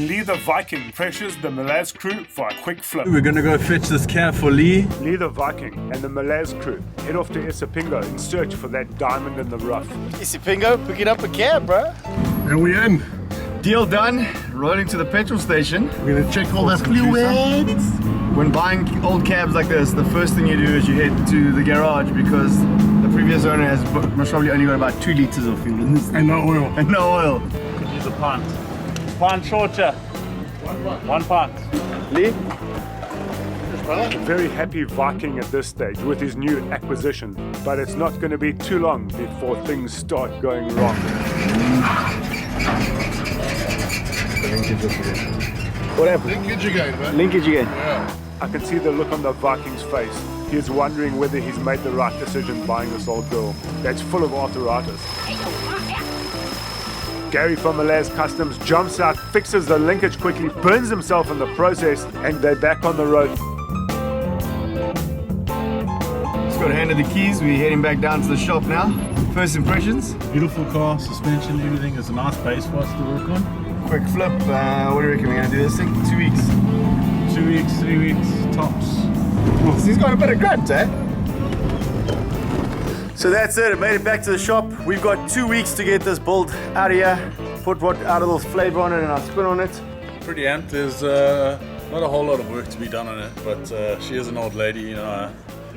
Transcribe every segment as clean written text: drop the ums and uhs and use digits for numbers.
Lee the Viking pressures the Malaz crew for a quick flip. We're gonna go fetch this cab for Lee. Lee the Viking and the Malaz crew head off to Isipingo in search for that diamond in the rough. Isipingo, picking up a cab, bro. And we in. Deal done. Rolling to the petrol station. We're gonna check all that fluids. When buying old cabs like this, the first thing you do is you head to the garage because the previous owner has most probably only got about 2 liters of fuel in this. And no oil. And no oil. Could use a pint. Pint shorter. 1 pint. Lee? Very happy Viking at this stage with his new acquisition, but it's not going to be too long before things start going wrong. What happened? Linkage again, man. Linkage again. Yeah. I can see the look on the Viking's face. He is wondering whether he's made the right decision buying this old girl that's full of arthritis. Gary from Malaz Customs jumps out, fixes the linkage quickly, burns himself in the process, and they're back on the road. Just got handed the keys. We're heading back down to the shop now. First impressions? Beautiful car, suspension, everything. It's a nice base for us to work on. Quick flip. What do you reckon we're going to do this thing? 2 weeks? 2 weeks, 3 weeks, tops. He's got a bit of grunt, eh? So that's it, I made it back to the shop. We've got 2 weeks to get this build out of here. Put our little flavor on it and our spin on it. Pretty amped. There's not a whole lot of work to be done on it, but she is an old lady, you know.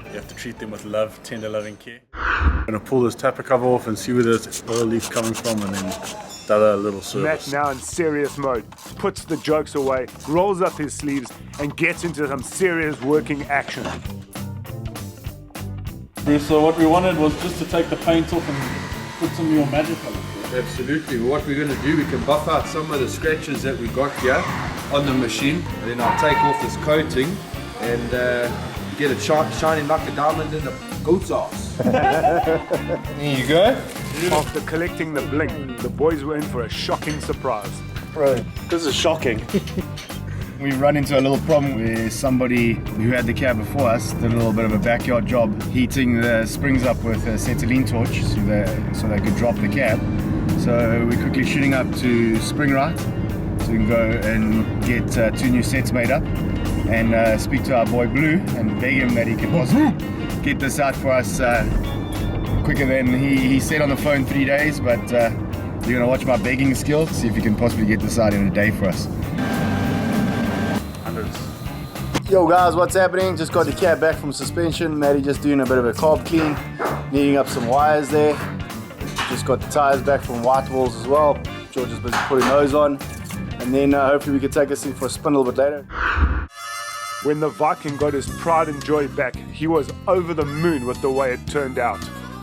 You have to treat them with love, tender loving care. I'm gonna pull this tapper cover off and see where the oil leak's coming from, and then a little service. Matt, now in serious mode, puts the jokes away, rolls up his sleeves, and gets into some serious working action. So what we wanted was just to take the paint off and put some more magic on it. Absolutely. What we're gonna do, we can buff out some of the scratches that we got here on the machine, and then I'll take off this coating and get it shining like a diamond in the goat's ass. There you go. After collecting the bling, the boys were in for a shocking surprise. Bro, this is shocking. We run into a little problem where somebody who had the cab before us did a little bit of a backyard job heating the springs up with a acetylene torch so they could drop the cab. So we're quickly shooting up to Springright so we can go and get 2 new sets made up and speak to our boy Blue and beg him that he can possibly get this out for us quicker than he said on the phone 3 days, but you're gonna watch my begging skills, see if you can possibly get this out in a day for us. Yo guys, what's happening? Just got the cab back from suspension. Maddie just doing a bit of a carb clean, neating up some wires there. Just got the tires back from White Walls as well. George is busy putting those on. And then hopefully we can take this thing for a spin a little bit later. When the Viking got his pride and joy back, he was over the moon with the way it turned out.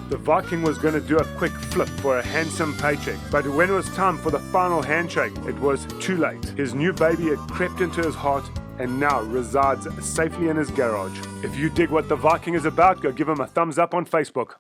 The Viking was going to do a quick flip for a handsome paycheck, but when it was time for the final handshake, it was too late. His new baby had crept into his heart and now resides safely in his garage. If you dig what the Viking is about, go give him a thumbs up on Facebook.